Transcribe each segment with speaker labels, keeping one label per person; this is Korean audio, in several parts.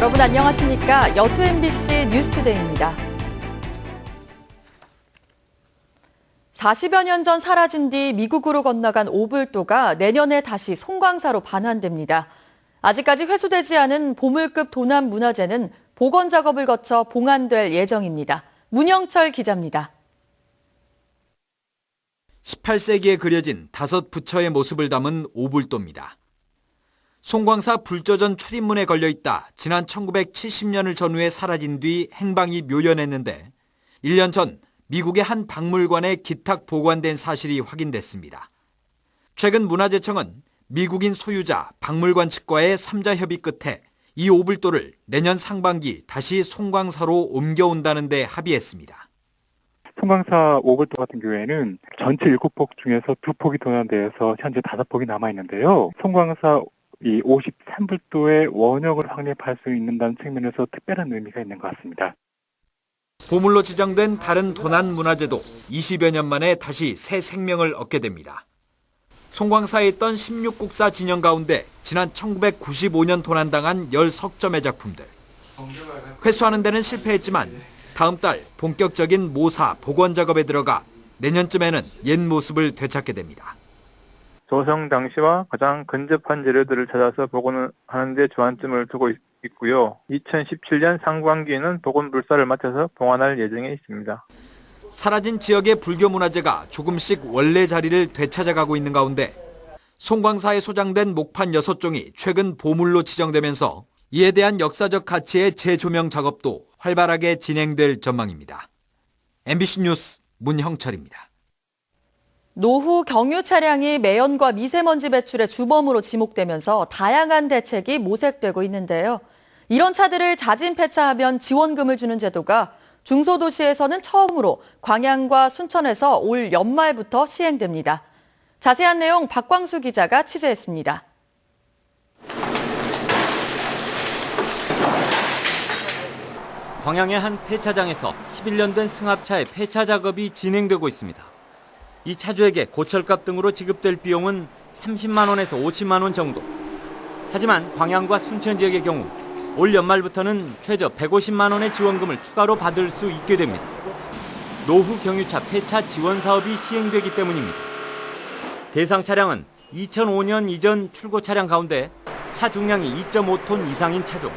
Speaker 1: 여러분 안녕하십니까? 여수 MBC 뉴스투데이입니다. 40여 년 전 사라진 뒤 미국으로 건너간 오불도가 내년에 다시 송광사로 반환됩니다. 아직까지 회수되지 않은 보물급 도난 문화재는 복원 작업을 거쳐 봉안될 예정입니다. 문영철 기자입니다.
Speaker 2: 18세기에 그려진 5부처의 모습을 담은 오불도입니다. 송광사 불조전 출입문에 걸려있다 지난 1970년을 전후에 사라진 뒤 행방이 묘연했는데 1년 전 미국의 한 박물관에 기탁 보관된 사실이 확인됐습니다. 최근 문화재청은 미국인 소유자 박물관 측과의 3자 협의 끝에 이 오불도를 내년 상반기 다시 송광사로 옮겨온다는 데 합의했습니다.
Speaker 3: 송광사 오불도 같은 경우에는 전체 7폭 중에서 2폭이 도난되어서 현재 5폭이 남아있는데요. 송광사 이 53불도의 원형을 확립할 수 있는다는 측면에서 특별한 의미가 있는 것 같습니다.
Speaker 2: 보물로 지정된 다른 도난 문화재도 20여 년 만에 다시 새 생명을 얻게 됩니다. 송광사에 있던 16국사 진영 가운데 지난 1995년 도난당한 10석점의 작품들. 회수하는 데는 실패했지만 다음 달 본격적인 모사, 복원 작업에 들어가 내년쯤에는 옛 모습을 되찾게 됩니다.
Speaker 4: 조성 당시와 가장 근접한 재료들을 찾아서 복원을 하는 데 주안점을 두고 있고요. 2017년 상반기에는 복원 불사를 마쳐서 봉안할 예정에 있습니다.
Speaker 2: 사라진 지역의 불교 문화재가 조금씩 원래 자리를 되찾아가고 있는 가운데 송광사에 소장된 목판 6종이 최근 보물로 지정되면서 이에 대한 역사적 가치의 재조명 작업도 활발하게 진행될 전망입니다. MBC 뉴스 문형철입니다.
Speaker 1: 노후 경유 차량이 매연과 미세먼지 배출의 주범으로 지목되면서 다양한 대책이 모색되고 있는데요. 이런 차들을 자진 폐차하면 지원금을 주는 제도가 중소도시에서는 처음으로 광양과 순천에서 올 연말부터 시행됩니다. 자세한 내용 박광수 기자가 취재했습니다.
Speaker 5: 광양의 한 폐차장에서 11년 된 승합차의 폐차 작업이 진행되고 있습니다. 이 차주에게 고철값 등으로 지급될 비용은 30만 원에서 50만 원 정도. 하지만 광양과 순천 지역의 경우 올 연말부터는 최저 150만 원의 지원금을 추가로 받을 수 있게 됩니다. 노후 경유차 폐차 지원 사업이 시행되기 때문입니다. 대상 차량은 2005년 이전 출고 차량 가운데 차 중량이 2.5톤 이상인 차종.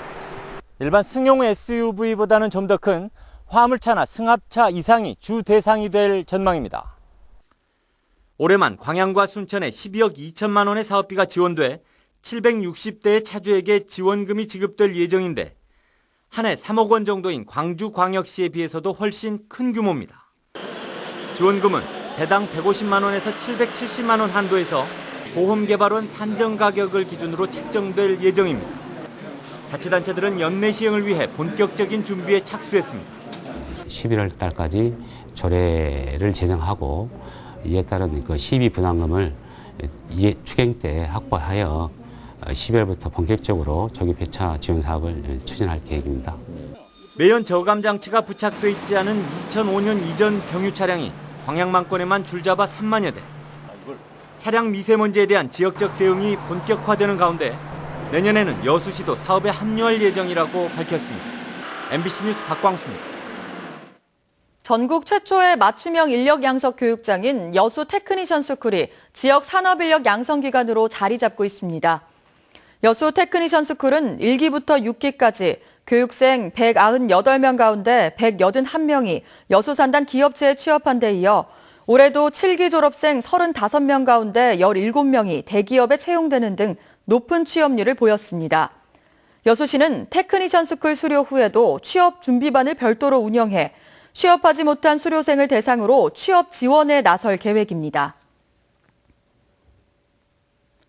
Speaker 5: 일반 승용 SUV보다는 좀 더 큰 화물차나 승합차 이상이 주 대상이 될 전망입니다. 올해만 광양과 순천에 12억 2천만 원의 사업비가 지원돼 760대의 차주에게 지원금이 지급될 예정인데 한 해 3억 원 정도인 광주광역시에 비해서도 훨씬 큰 규모입니다. 지원금은 대당 150만 원에서 770만 원 한도에서 보험개발원 산정 가격을 기준으로 책정될 예정입니다. 자치단체들은 연내 시행을 위해 본격적인 준비에 착수했습니다.
Speaker 6: 11월 달까지 조례를 제정하고 이에 따른 그 시비 부담금을 추경 때 확보하여 10월부터 본격적으로 조기 폐차 지원 사업을 추진할 계획입니다.
Speaker 5: 매연 저감 장치가 부착돼 있지 않은 2005년 이전 경유 차량이 광양만권에만 줄잡아 3만여 대. 차량 미세먼지에 대한 지역적 대응이 본격화되는 가운데 내년에는 여수시도 사업에 합류할 예정이라고 밝혔습니다. MBC 뉴스 박광수입니다.
Speaker 1: 전국 최초의 맞춤형 인력 양성 교육장인 여수 테크니션 스쿨이 지역 산업인력 양성기관으로 자리 잡고 있습니다. 여수 테크니션 스쿨은 1기부터 6기까지 교육생 198명 가운데 181명이 여수 산단 기업체에 취업한 데 이어 올해도 7기 졸업생 35명 가운데 17명이 대기업에 채용되는 등 높은 취업률을 보였습니다. 여수시는 테크니션 스쿨 수료 후에도 취업 준비반을 별도로 운영해 취업하지 못한 수료생을 대상으로 취업 지원에 나설 계획입니다.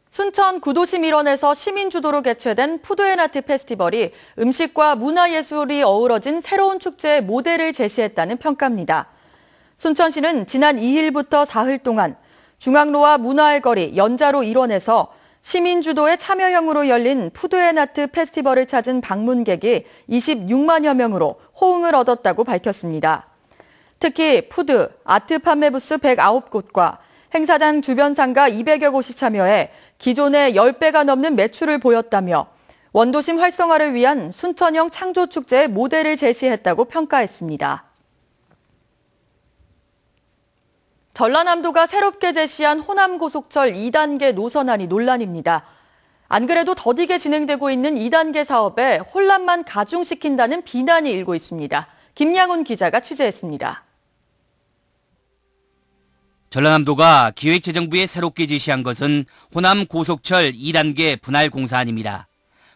Speaker 1: 순천 구도심 일원에서 시민주도로 개최된 푸드앤아트 페스티벌이 음식과 문화예술이 어우러진 새로운 축제의 모델을 제시했다는 평가입니다. 순천시는 지난 2일부터 사흘 동안 중앙로와 문화의 거리 연자로 일원에서 시민주도의 참여형으로 열린 푸드앤아트 페스티벌을 찾은 방문객이 26만여 명으로 호응을 얻었다고 밝혔습니다. 특히 푸드, 아트 판매 부스 109곳과 행사장 주변 상가 200여 곳이 참여해 기존의 10배가 넘는 매출을 보였다며 원도심 활성화를 위한 순천형 창조축제의 모델을 제시했다고 평가했습니다. 전라남도가 새롭게 제시한 호남고속철 2단계 노선안이 논란입니다. 안 그래도 더디게 진행되고 있는 2단계 사업에 혼란만 가중시킨다는 비난이 일고 있습니다. 김양훈 기자가 취재했습니다.
Speaker 7: 전라남도가 기획재정부에 새롭게 제시한 것은 호남 고속철 2단계 분할 공사안입니다.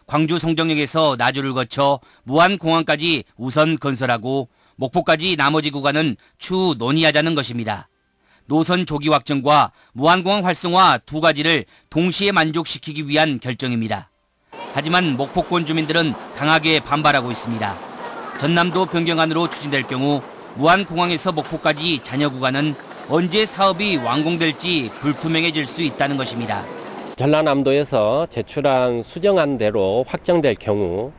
Speaker 7: 광주 송정역에서 나주를 거쳐 무안공항까지 우선 건설하고 목포까지 나머지 구간은 추후 논의하자는 것입니다. 노선 조기 확정과 무안공항 활성화 두 가지를 동시에 만족시키기 위한 결정입니다. 하지만 목포권 주민들은 강하게 반발하고 있습니다. 전남도 변경안으로 추진될 경우 무안공항에서 목포까지 잔여 구간은 언제 사업이 완공될지 불투명해질 수 있다는 것입니다.
Speaker 8: 전라남도에서 제출한 수정안대로 확정될 경우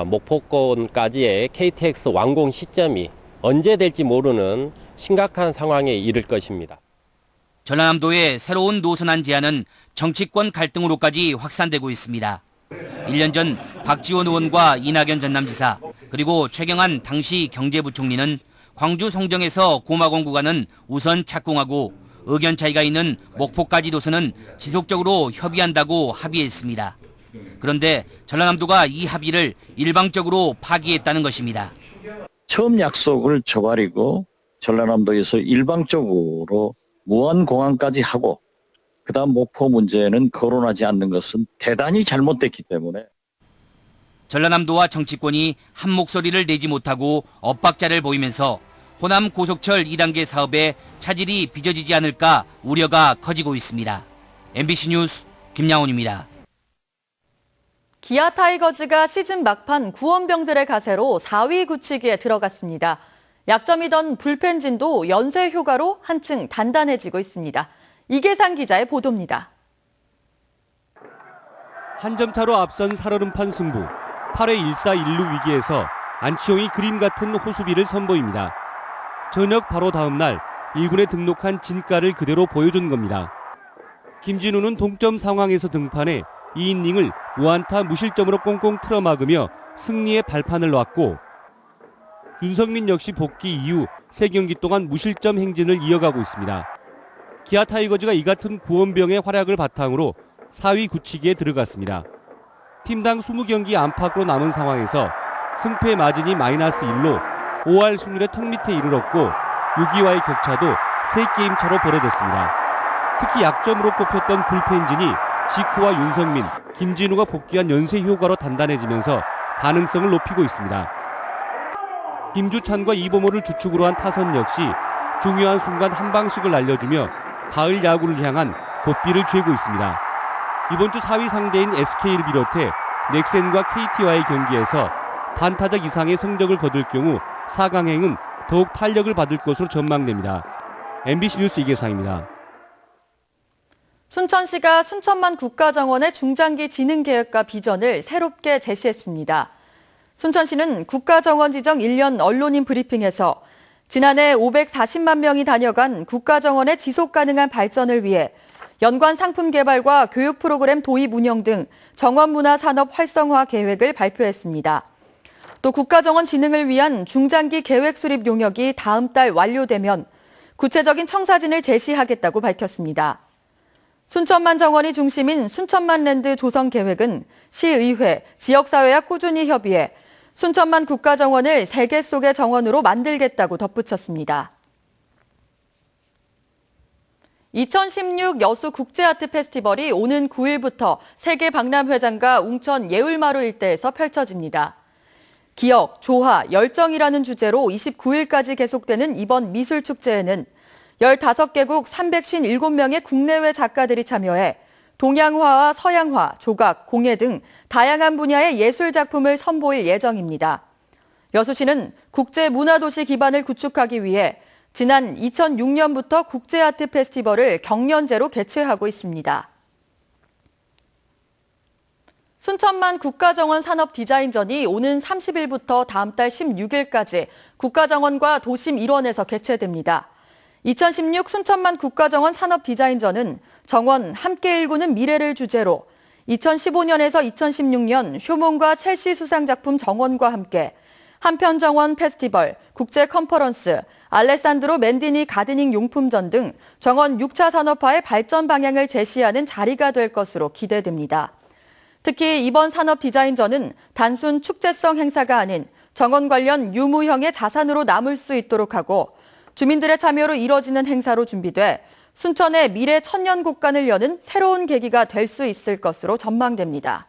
Speaker 8: 목포권까지의 KTX 완공 시점이 언제 될지 모르는 심각한 상황에 이를 것입니다.
Speaker 7: 전라남도의 새로운 노선안 제안은 정치권 갈등으로까지 확산되고 있습니다. 1년 전 박지원 의원과 이낙연 전남지사 그리고 최경환 당시 경제부총리는 광주 송정에서 고마공 구간은 우선 착공하고 의견 차이가 있는 목포까지 노선은 지속적으로 협의한다고 합의했습니다. 그런데 전라남도가 이 합의를 일방적으로 파기했다는 것입니다.
Speaker 9: 처음 약속을 저버리고 전라남도에서 일방적으로 무안공항까지 하고 그다음 목포 문제는 거론하지 않는 것은 대단히 잘못됐기 때문에
Speaker 7: 전라남도와 정치권이 한 목소리를 내지 못하고 엇박자를 보이면서 호남 고속철 2단계 사업에 차질이 빚어지지 않을까 우려가 커지고 있습니다. MBC 뉴스 김양훈입니다.
Speaker 1: 기아 타이거즈가 시즌 막판 구원병들의 가세로 4위 굳히기에 들어갔습니다. 약점이던 불펜진도 연쇄 효과로 한층 단단해지고 있습니다. 이계상 기자의 보도입니다.
Speaker 10: 한 점 차로 앞선 살얼음판 승부. 8회 1사 1루 위기에서 안치홍이 그림 같은 호수비를 선보입니다. 저녁 바로 다음 날 1군에 등록한 진가를 그대로 보여준 겁니다. 김진우는 동점 상황에서 등판해 2이닝을 무안타 무실점으로 꽁꽁 틀어막으며 승리의 발판을 놨고 윤석민 역시 복귀 이후 3경기 동안 무실점 행진을 이어가고 있습니다. 기아 타이거즈가 이 같은 구원병의 활약을 바탕으로 4위 굳히기에 들어갔습니다. 팀당 20경기 안팎으로 남은 상황에서 승패 마진이 마이너스 1로 5할 승률의 턱 밑에 이르렀고 6위와의 격차도 3게임 차로 벌어졌습니다. 특히 약점으로 꼽혔던 불펜진이 지크와 윤석민, 김진우가 복귀한 연쇄 효과로 단단해지면서 가능성을 높이고 있습니다. 김주찬과 이범호를 주축으로 한 타선 역시 중요한 순간 한 방씩을 날려주며 가을 야구를 향한 고삐를 쬐고 있습니다. 이번 주 4위 상대인 SK를 비롯해 넥센과 KT와의 경기에서 반타작 이상의 성적을 거둘 경우 4강행은 더욱 탄력을 받을 것으로 전망됩니다. MBC 뉴스 이계상입니다.
Speaker 1: 순천시가 순천만 국가정원의 중장기 진흥 계획과 비전을 새롭게 제시했습니다. 순천시는 국가정원 지정 1년 언론인 브리핑에서 지난해 540만 명이 다녀간 국가정원의 지속가능한 발전을 위해 연관 상품 개발과 교육 프로그램 도입 운영 등 정원문화 산업 활성화 계획을 발표했습니다. 또 국가정원 진흥을 위한 중장기 계획 수립 용역이 다음 달 완료되면 구체적인 청사진을 제시하겠다고 밝혔습니다. 순천만 정원이 중심인 순천만랜드 조성 계획은 시의회, 지역사회와 꾸준히 협의해 순천만 국가정원을 세계 속의 정원으로 만들겠다고 덧붙였습니다. 2016 여수 국제아트 페스티벌이 오는 9일부터 세계박람회장과 웅천 예울마루 일대에서 펼쳐집니다. 기억, 조화, 열정이라는 주제로 29일까지 계속되는 이번 미술축제에는 15개국 357명의 국내외 작가들이 참여해 동양화와 서양화, 조각, 공예 등 다양한 분야의 예술 작품을 선보일 예정입니다. 여수시는 국제문화도시 기반을 구축하기 위해 지난 2006년부터 국제아트 페스티벌을 경연제로 개최하고 있습니다. 순천만 국가정원 산업디자인전이 오는 30일부터 다음 달 16일까지 국가정원과 도심 일원에서 개최됩니다. 2016 순천만 국가정원 산업디자인전은 정원 함께 일구는 미래를 주제로 2015년에서 2016년 쇼몬과 첼시 수상작품 정원과 함께 한편 정원 페스티벌, 국제 컨퍼런스, 알레산드로 맨디니 가드닝 용품전 등 정원 6차 산업화의 발전 방향을 제시하는 자리가 될 것으로 기대됩니다. 특히 이번 산업 디자인전은 단순 축제성 행사가 아닌 정원 관련 유무형의 자산으로 남을 수 있도록 하고 주민들의 참여로 이뤄지는 행사로 준비돼 순천의 미래 천년 곡간을 여는 새로운 계기가 될 수 있을 것으로 전망됩니다.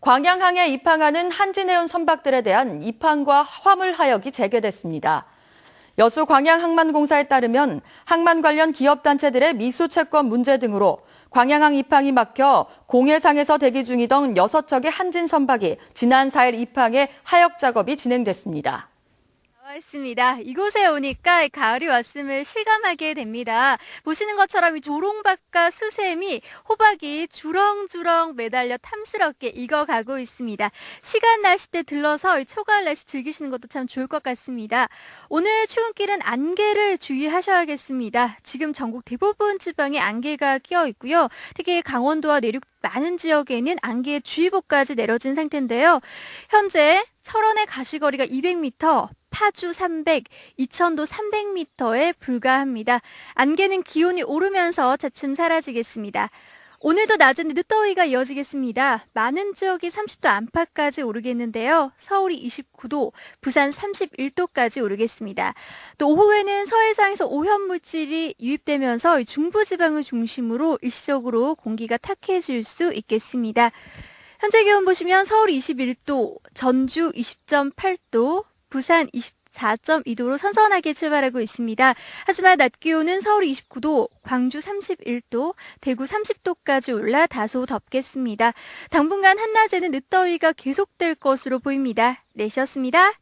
Speaker 1: 광양항에 입항하는 한진해운 선박들에 대한 입항과 화물 하역이 재개됐습니다. 여수 광양항만공사에 따르면 항만 관련 기업단체들의 미수채권 문제 등으로 광양항 입항이 막혀 공해상에서 대기 중이던 6척의 한진 선박이 지난 4일 입항해 하역 작업이 진행됐습니다.
Speaker 11: 왔습니다. 이곳에 오니까 가을이 왔음을 실감하게 됩니다. 보시는 것처럼 이 조롱박과 수세미, 호박이 주렁주렁 매달려 탐스럽게 익어가고 있습니다. 시간 나실 때 들러서 이 초가을 날씨 즐기시는 것도 참 좋을 것 같습니다. 오늘 출근길은 안개를 주의하셔야겠습니다. 지금 전국 대부분 지방에 안개가 끼어 있고요. 특히 강원도와 내륙 많은 지역에는 안개 주의보까지 내려진 상태인데요. 현재 철원의 가시거리가 200m, 파주 300, 이천도 300m에 불과합니다. 안개는 기온이 오르면서 차츰 사라지겠습니다. 오늘도 낮은 늦더위가 이어지겠습니다. 많은 지역이 30도 안팎까지 오르겠는데요. 서울이 29도, 부산 31도까지 오르겠습니다. 또 오후에는 서해상에서 오염물질이 유입되면서 중부지방을 중심으로 일시적으로 공기가 탁해질 수 있겠습니다. 현재 기온 보시면 서울 21도, 전주 20.8도, 부산 24.2도로 선선하게 출발하고 있습니다. 하지만 낮 기온은 서울 29도, 광주 31도, 대구 30도까지 올라 다소 덥겠습니다. 당분간 한낮에는 늦더위가 계속될 것으로 보입니다. 내시였습니다.